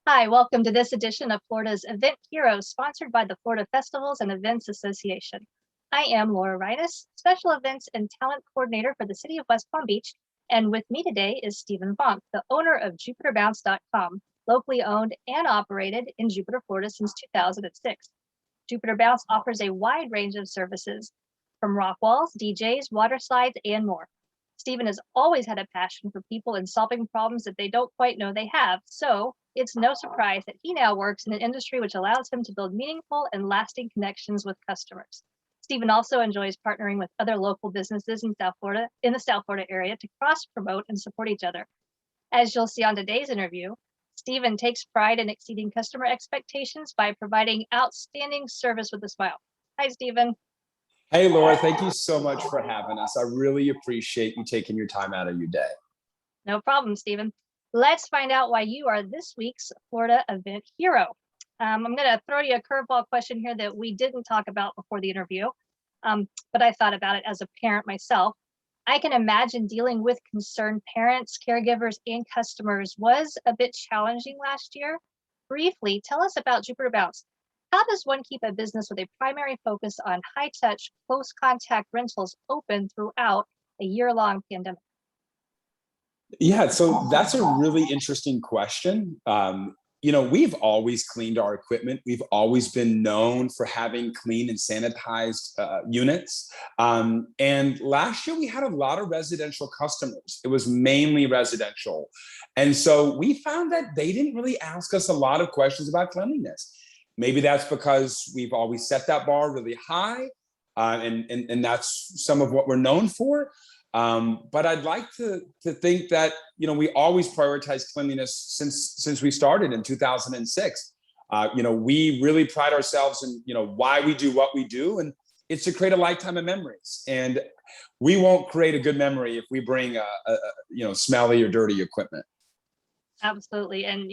Hi, welcome to this edition of Florida's Event Heroes, sponsored by the Florida Festivals and Events Association. I am Laura Reines, Special Events and Talent Coordinator for the City of West Palm Beach, and with me today is Stephen Bonk, the owner of JupiterBounce.com, locally owned and operated in Jupiter, Florida since 2006. Jupiter Bounce offers a wide range of services, from rock walls, DJs, water slides, and more. Stephen has always had a passion for people and solving problems that they don't quite know they have. So it's no surprise that he now works in an industry which allows him to build meaningful and lasting connections with customers. Stephen also enjoys partnering with other local businesses in the South Florida area to cross promote and support each other. As you'll see on today's interview, Stephen takes pride in exceeding customer expectations by providing outstanding service with a smile. Hi, Stephen. Hey, Laura, thank you so much for having us. I really appreciate you taking your time out of your day. No problem, Stephen. Let's find out why you are this week's Florida Event Hero. I'm going to throw you a curveball question here that we didn't talk about before the interview, but I thought about it as a parent myself. I can imagine dealing with concerned parents, caregivers, and customers was a bit challenging last year. Briefly, tell us about Jupiter Bounce. How does one keep a business with a primary focus on high-touch, close-contact rentals open throughout a year-long pandemic? Yeah, so that's a really interesting question. We've always cleaned our equipment. We've always been known for having clean and sanitized units. And last year we had a lot of residential customers. It was mainly residential. And so we found that they didn't really ask us a lot of questions about cleanliness. Maybe that's because we've always set that bar really high, and that's some of what we're known for. But I'd like to think that we always prioritize cleanliness since we started in 2006. We really pride ourselves in why we do what we do, and it's to create a lifetime of memories. And we won't create a good memory if we bring smelly or dirty equipment. Absolutely. And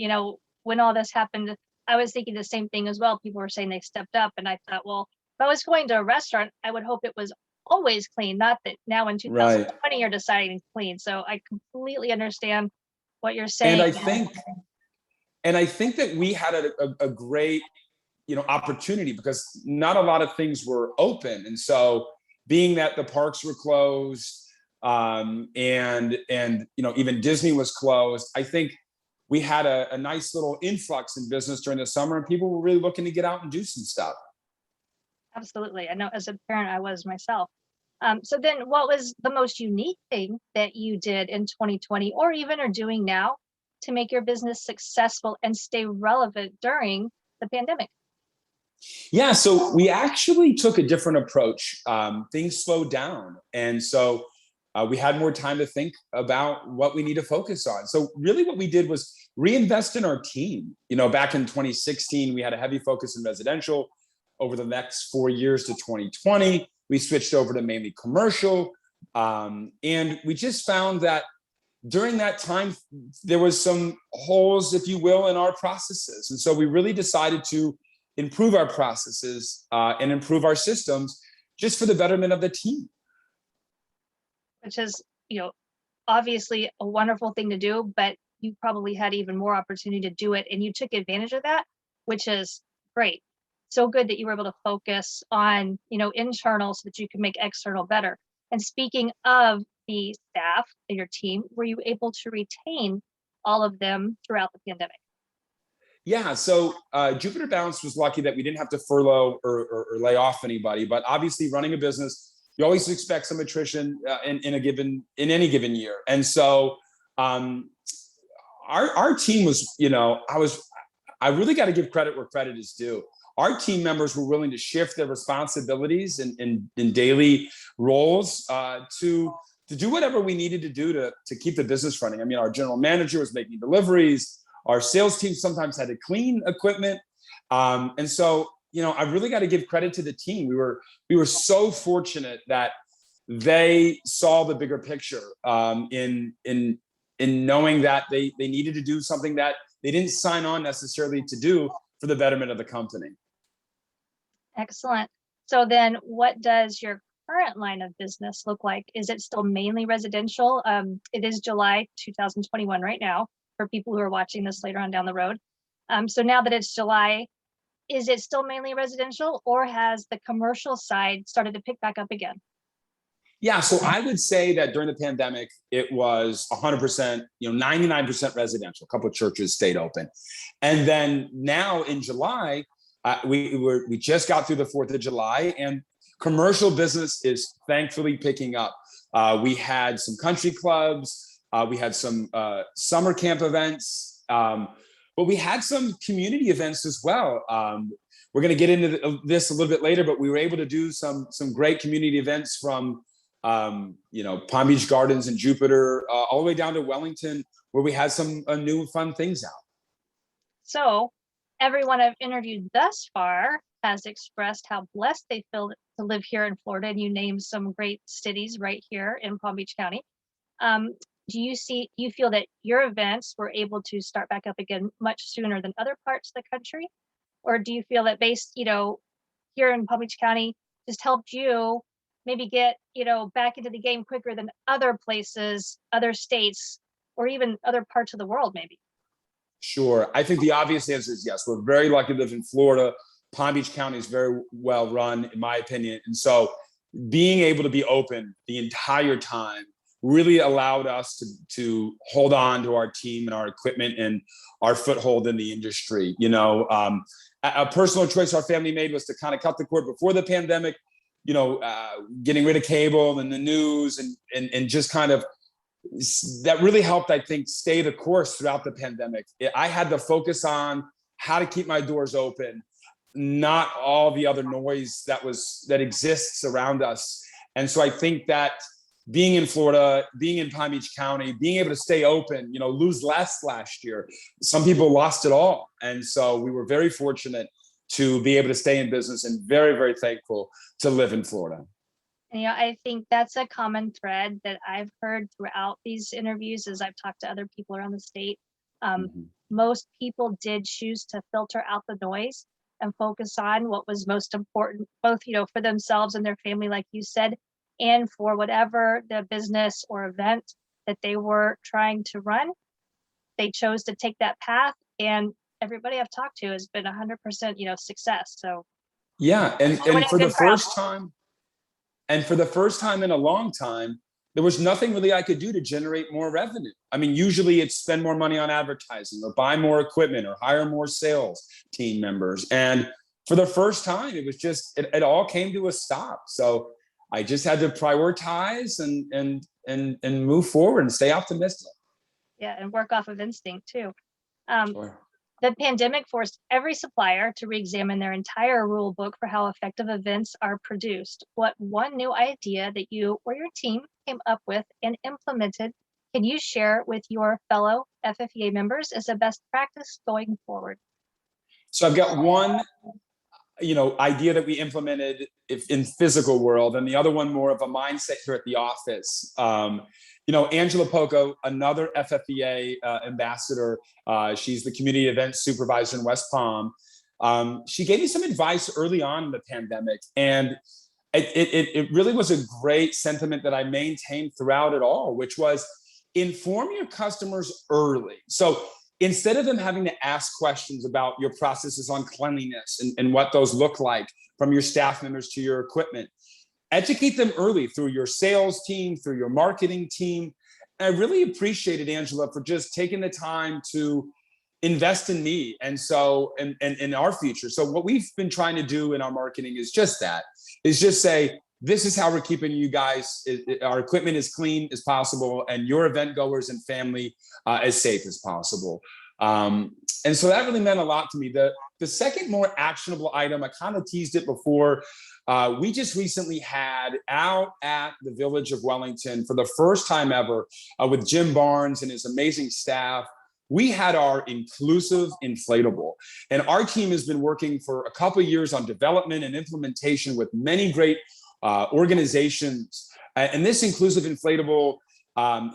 when all this happened, I was thinking the same thing as well. People were saying they stepped up, and I thought, well, if I was going to a restaurant, I would hope it was always clean, not that now in 2020 Right. you're deciding to clean. So I completely understand what you're And saying. I think that we had a great opportunity because not a lot of things were open, and so being that the parks were closed, and even Disney was closed, I think we had a nice little influx in business during the summer, and people were really looking to get out and do some stuff. Absolutely. I know as a parent, I was myself. So then what was the most unique thing that you did in 2020 or even are doing now to make your business successful and stay relevant during the pandemic? Yeah, so we actually took a different approach. Things slowed down. And so we had more time to think about what we need to focus on. So really what we did was reinvest in our team. Back in 2016, we had a heavy focus in residential. Over the next 4 years to 2020, we switched over to mainly commercial. And we just found that during that time, there was some holes, if you will, in our processes. And so we really decided to improve our processes and improve our systems just for the betterment of the team. Which is, obviously a wonderful thing to do, but you probably had even more opportunity to do it and you took advantage of that, which is great. So good that you were able to focus on, internal so that you can make external better. And speaking of the staff and your team, were you able to retain all of them throughout the pandemic? Yeah, so Jupiter Bounce was lucky that we didn't have to furlough or lay off anybody, but obviously running a business, you always expect some attrition in any given year. And so our team was, I really got to give credit where credit is due. Our team members were willing to shift their responsibilities in daily roles to do whatever we needed to do to keep the business running. I mean, our general manager was making deliveries. Our sales team sometimes had to clean equipment. And so, I really got to give credit to the team. We were so fortunate that they saw the bigger picture in knowing that they needed to do something that they didn't sign on necessarily to do for the betterment of the company. Excellent. So then what does your current line of business look like? Is it still mainly residential? It is July 2021 right now for people who are watching this later on down the road. So now that it's July, is it still mainly residential, or has the commercial side started to pick back up again? Yeah, so I would say that during the pandemic, it was 100%, 99% residential. A couple of churches stayed open. And then now in July, we just got through the 4th of July, and commercial business is thankfully picking up. We had some country clubs, we had some summer camp events, but we had some community events as well. We're going to get into this a little bit later, but we were able to do some great community events from Palm Beach Gardens and Jupiter, all the way down to Wellington, where we had some new fun things out. So everyone I've interviewed thus far has expressed how blessed they feel to live here in Florida, and you named some great cities right here in Palm Beach County. Do you feel that your events were able to start back up again much sooner than other parts of the country? Or do you feel that based, here in Palm Beach County just helped you maybe get, back into the game quicker than other places, other states, or even other parts of the world, maybe? Sure. I think the obvious answer is yes. We're very lucky to live in Florida. Palm Beach County is very well run, in my opinion. And so being able to be open the entire time really allowed us to hold on to our team and our equipment and our foothold in the industry. A personal choice our family made was to kind of cut the cord before the pandemic, getting rid of cable and the news and just kind of, that really helped, I think, stay the course throughout the pandemic. I had to focus on how to keep my doors open, not all the other noise that exists around us. And so I think that being in Florida, being in Palm Beach County, being able to stay open, lose less last year. Some people lost it all. And so we were very fortunate to be able to stay in business, and very, very thankful to live in Florida. And, I think that's a common thread that I've heard throughout these interviews as I've talked to other people around the state. Most people did choose to filter out the noise and focus on what was most important, both, for themselves and their family, like you said, and for whatever the business or event that they were trying to run. They chose to take that path, and everybody I've talked to has been 100%, success. So yeah, and for the first time, and for the first time in a long time, there was nothing really I could do to generate more revenue. I mean, usually it's spend more money on advertising or buy more equipment or hire more sales team members. And for the first time, it was just, it all came to a stop. So I just had to prioritize and move forward and stay optimistic. Yeah, and work off of instinct too. Sure. The pandemic forced every supplier to re-examine their entire rule book for how effective events are produced. What one new idea that you or your team came up with and implemented can you share with your fellow FFEA members as a best practice going forward? So I've got one idea that we implemented in physical world, and the other one more of a mindset here at the office. Angela Poco, another FFEA ambassador, she's the community events supervisor in West Palm. She gave me some advice early on in the pandemic, and it really was a great sentiment that I maintained throughout it all, which was inform your customers early. So instead of them having to ask questions about your processes on cleanliness and what those look like, from your staff members to your equipment, educate them early through your sales team, through your marketing team. And I really appreciated Angela for just taking the time to invest in me and in our future. So what we've been trying to do in our marketing is just say, this is how we're keeping you guys, our equipment as clean as possible, and your event goers and family as safe as possible. And so that really meant a lot to me. The second more actionable item, I kind of teased it before, we just recently had out at the Village of Wellington for the first time ever with Jim Barnes and his amazing staff. We had our inclusive inflatable, and our team has been working for a couple of years on development and implementation with many great organizations. And this inclusive inflatable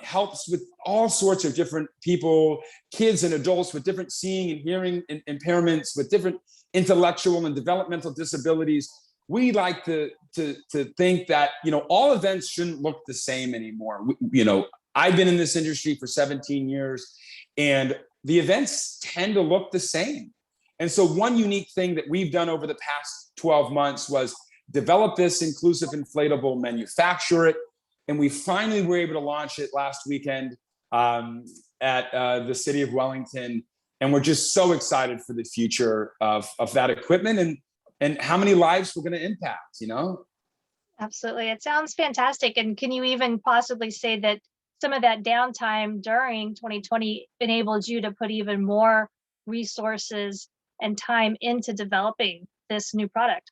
helps with all sorts of different people, kids and adults with different seeing and hearing impairments, with different intellectual and developmental disabilities. We like to think that, all events shouldn't look the same anymore. I've been in this industry for 17 years, and the events tend to look the same. And so one unique thing that we've done over the past 12 months was develop this inclusive inflatable, manufacture it, and we finally were able to launch it last weekend at the city of Wellington. And we're just so excited for the future of that equipment and how many lives we're going to impact, you know? Absolutely. It sounds fantastic. And can you even possibly say that some of that downtime during 2020 enabled you to put even more resources and time into developing this new product?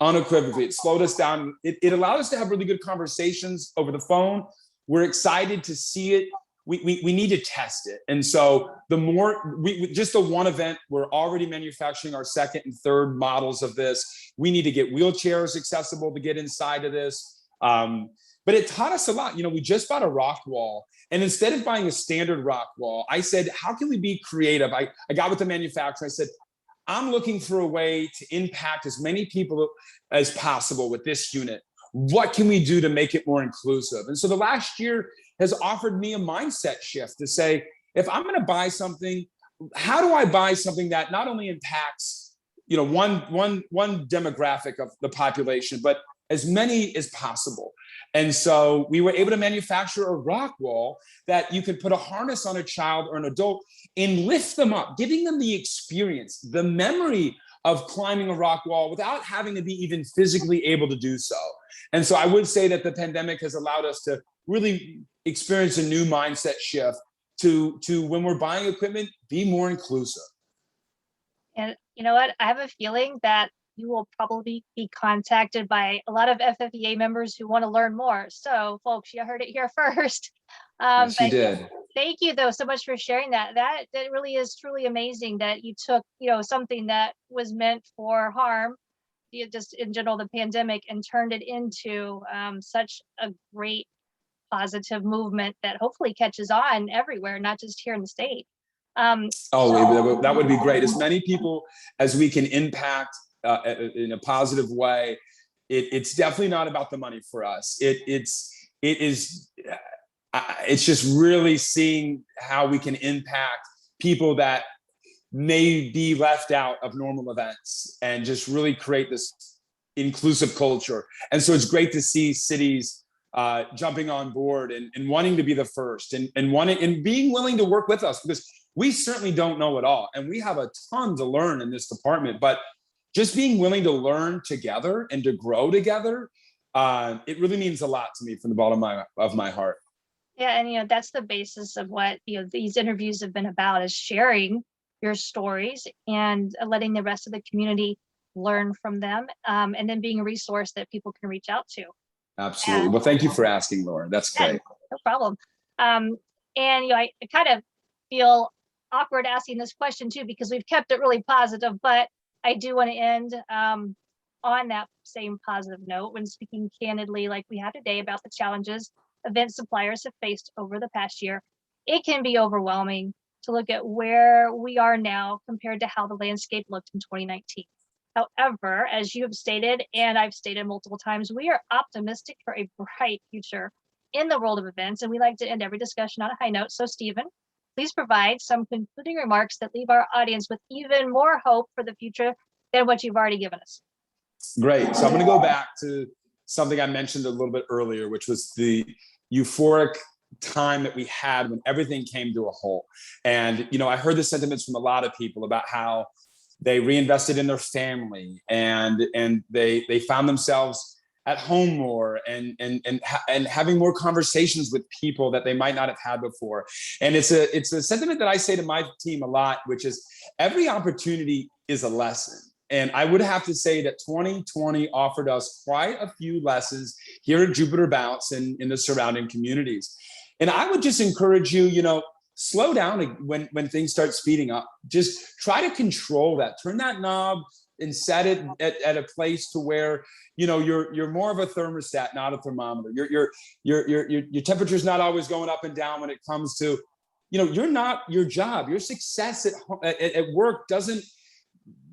Unequivocally, it slowed us down. It allowed us to have really good conversations over the phone. We're excited to see it. We need to test it. And so the more, just the one event, we're already manufacturing our second and third models of this. We need to get wheelchairs accessible to get inside of this. But it taught us a lot. You know, we just bought a rock wall. And instead of buying a standard rock wall, I said, how can we be creative? I got with the manufacturer. I said, I'm looking for a way to impact as many people as possible with this unit. What can we do to make it more inclusive? And so the last year has offered me a mindset shift to say, if I'm going to buy something, how do I buy something that not only impacts, you know, one demographic of the population, but as many as possible? And so we were able to manufacture a rock wall that you could put a harness on a child or an adult and lift them up, giving them the experience, the memory of climbing a rock wall without having to be even physically able to do so. And so I would say that the pandemic has allowed us to really experience a new mindset shift to when we're buying equipment, be more inclusive. And you know what? I have a feeling that you will probably be contacted by a lot of FFEA members who want to learn more. So folks, you heard it here first. Yes, you But did. thank you though so much for sharing that. That really is truly amazing that you took, you know, something that was meant for harm, you know, just in general, the pandemic, and turned it into such a great positive movement that hopefully catches on everywhere, not just here in the state. That would be great. As many people as we can impact in a positive way. It's definitely not about the money for us. It's just really seeing how we can impact people that may be left out of normal events and just really create this inclusive culture. And so it's great to see cities jumping on board and wanting to be the first and wanting and being willing to work with us, because we certainly don't know it all. And we have a ton to learn in this department, but just being willing to learn together and to grow together, it really means a lot to me from the bottom of my heart. Yeah, and you know, that's the basis of what, you know, these interviews have been about, is sharing your stories and letting the rest of the community learn from them, and then being a resource that people can reach out to. Absolutely. Well, thank you for asking, Laura. That's great. No problem. And you know, I kind of feel awkward asking this question too, because we've kept it really positive, but I do want to end on that same positive note when speaking candidly, like we have today, about the challenges event suppliers have faced over the past year. It can be overwhelming to look at where we are now compared to how the landscape looked in 2019. However, as you have stated, and I've stated multiple times, we are optimistic for a bright future in the world of events, and we like to end every discussion on a high note. So, Stephen, please provide some concluding remarks that leave our audience with even more hope for the future than what you've already given us. Great. So I'm going to go back to something I mentioned a little bit earlier, which was the euphoric time that we had when everything came to a halt. And, you know, I heard the sentiments from a lot of people about how they reinvested in their family and they found themselves at home more and having more conversations with people that they might not have had before. And it's a sentiment that I say to my team a lot, which is every opportunity is a lesson. And I would have to say that 2020 offered us quite a few lessons here at Jupiter Bounce and in the surrounding communities. And I would just encourage you, you know, slow down when things start speeding up. Just try to control that. Turn that knob and set it at a place to where, you know, you're more of a thermostat, not a thermometer. Your temperature's not always going up and down when it comes to, you know, you're not your job. Your success at work doesn't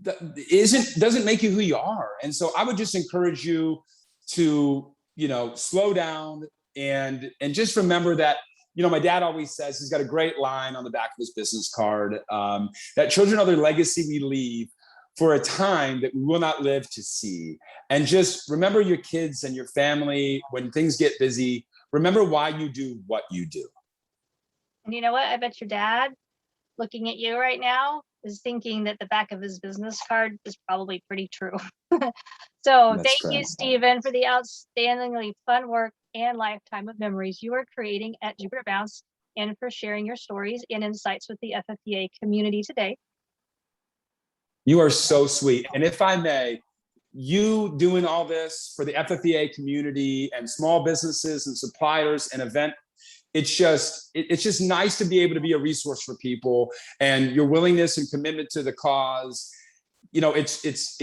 make you who you are. And so I would just encourage you to, you know, slow down and just remember that my dad always says, he's got a great line on the back of his business card, that children are the legacy we leave for a time that we will not live to see. And just remember your kids and your family when things get busy. Remember why you do what you do. And you know what? I bet your dad, looking at you right now, is thinking that the back of his business card is probably pretty true. So That's thank you, correct. Stephen, for the outstandingly fun work and lifetime of memories you are creating at Jupiter Bounce, and for sharing your stories and insights with the FFEA community today. You are so sweet. And if I may, you doing all this for the FFEA community and small businesses and suppliers and event, it's just nice to be able to be a resource for people, and your willingness and commitment to the cause. It's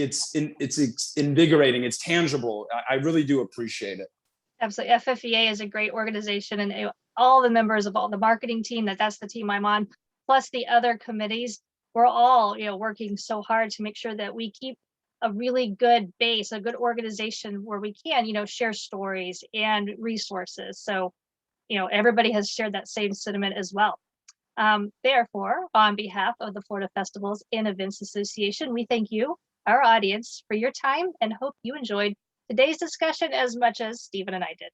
invigorating. It's tangible. I really do appreciate it. Absolutely. FFEA is a great organization, and all the members of all the marketing team, that's the team I'm on, plus the other committees, we're all, working so hard to make sure that we keep a really good base, a good organization where we can, share stories and resources. So, everybody has shared that same sentiment as well. Therefore, on behalf of the Florida Festivals and Events Association, we thank you, our audience, for your time, and hope you enjoyed today's discussion as much as Stephen and I did.